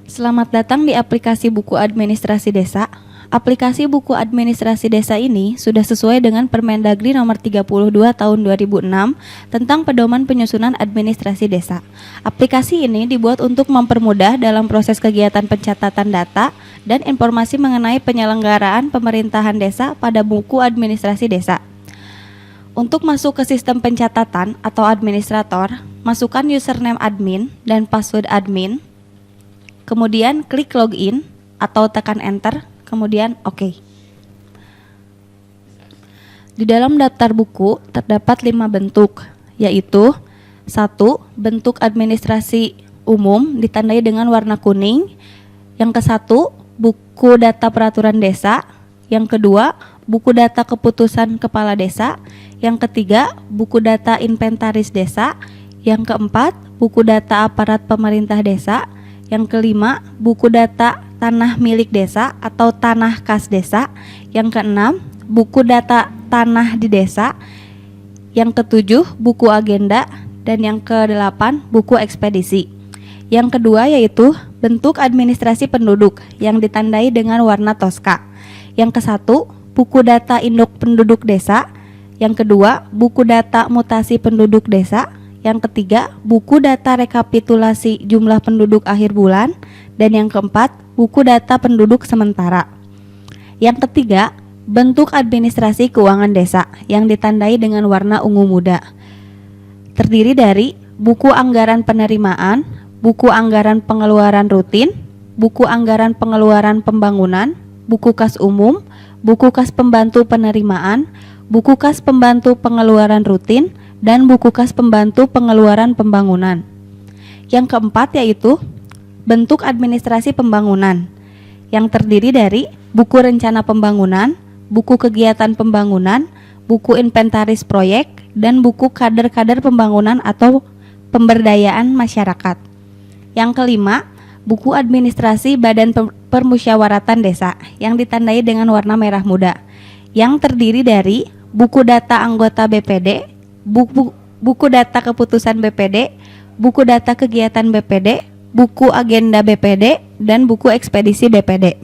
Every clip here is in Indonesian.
Selamat datang di aplikasi Buku Administrasi Desa. Aplikasi Buku Administrasi Desa ini sudah sesuai dengan Permendagri nomor 32 tahun 2006 tentang pedoman penyusunan administrasi desa. Aplikasi ini dibuat untuk mempermudah dalam proses kegiatan pencatatan data dan informasi mengenai penyelenggaraan pemerintahan desa pada buku administrasi desa. Untuk masuk ke sistem pencatatan atau administrator, masukkan username admin dan password admin. Kemudian klik login atau tekan enter, kemudian oke. Di dalam daftar buku terdapat 5 bentuk, yaitu 1. Bentuk administrasi umum ditandai dengan warna kuning. Yang ke-1, buku data peraturan desa. Yang kedua, buku data keputusan kepala desa. Yang ketiga, buku data inventaris desa. Yang keempat, buku data aparat pemerintah desa. Yang kelima, buku data tanah milik desa atau tanah kas desa. Yang keenam, buku data tanah di desa. Yang ketujuh, buku agenda. Dan yang kedelapan, buku ekspedisi. Yang kedua yaitu bentuk administrasi penduduk yang ditandai dengan warna toska. Yang kesatu, buku data induk penduduk desa. Yang kedua, buku data mutasi penduduk desa. Yang ketiga, buku data rekapitulasi jumlah penduduk akhir bulan. Dan yang keempat, buku data penduduk sementara. Yang ketiga, bentuk administrasi keuangan desa yang ditandai dengan warna ungu muda. Terdiri dari buku anggaran penerimaan, buku anggaran pengeluaran rutin, buku anggaran pengeluaran pembangunan, buku kas umum, buku kas pembantu penerimaan, buku kas pembantu pengeluaran rutin, dan buku kas pembantu pengeluaran pembangunan. Yang keempat yaitu bentuk administrasi pembangunan yang terdiri dari buku rencana pembangunan, buku kegiatan pembangunan, buku inventaris proyek, dan buku kader-kader pembangunan atau pemberdayaan masyarakat. Yang kelima, buku administrasi Badan Permusyawaratan Desa yang ditandai dengan warna merah muda yang terdiri dari buku data anggota BPD, buku data keputusan BPD, buku data kegiatan BPD, buku agenda BPD, dan buku ekspedisi BPD.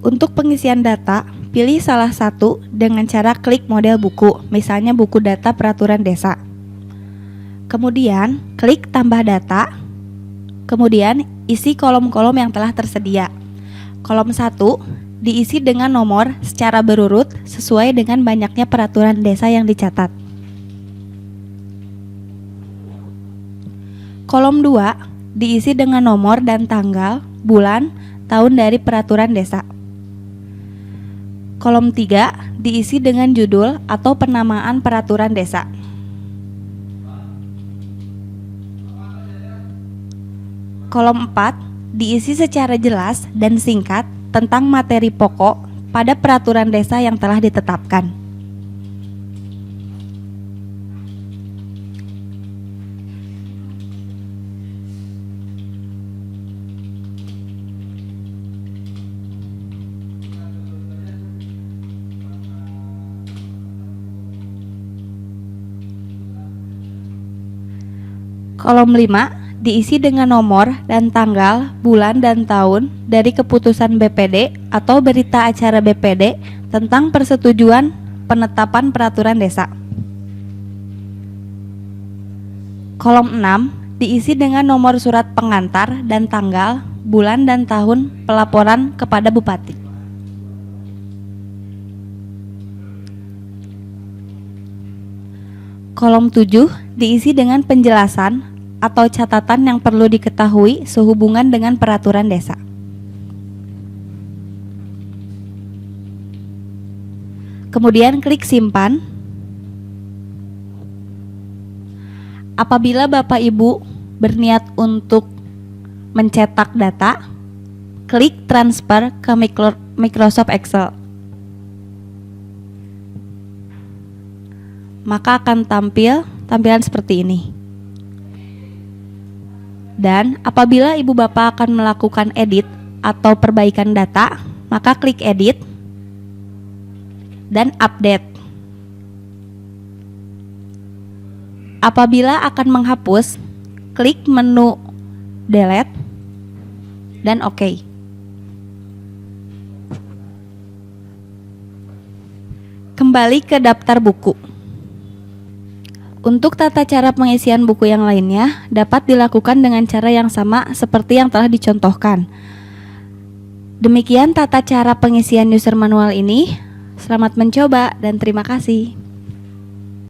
Untuk pengisian data, pilih salah satu dengan cara klik model buku, misalnya buku data peraturan desa. Kemudian, klik tambah data, kemudian isi kolom-kolom yang telah tersedia. Kolom 1 diisi dengan nomor secara berurut sesuai dengan banyaknya peraturan desa yang dicatat. Kolom 2 diisi dengan nomor dan tanggal, bulan, tahun dari peraturan desa. Kolom 3 diisi dengan judul atau penamaan peraturan desa. Kolom 4 diisi secara jelas dan singkat tentang materi pokok pada peraturan desa yang telah ditetapkan. Kolom 5 diisi dengan nomor dan tanggal, bulan dan tahun dari keputusan BPD atau berita acara BPD tentang persetujuan penetapan peraturan desa. Kolom 6 diisi dengan nomor surat pengantar dan tanggal, bulan dan tahun pelaporan kepada Bupati. Kolom 7 diisi dengan penjelasan atau catatan yang perlu diketahui sehubungan dengan peraturan desa. Kemudian klik simpan. Apabila Bapak Ibu berniat untuk mencetak data, klik transfer ke Microsoft Excel. Maka akan tampilan seperti ini. Dan apabila Ibu Bapak akan melakukan edit atau perbaikan data, maka klik edit dan update. Apabila akan menghapus, klik menu delete, dan oke. Kembali ke daftar buku. Untuk tata cara pengisian buku yang lainnya dapat dilakukan dengan cara yang sama seperti yang telah dicontohkan. Demikian tata cara pengisian user manual ini. Selamat mencoba dan terima kasih.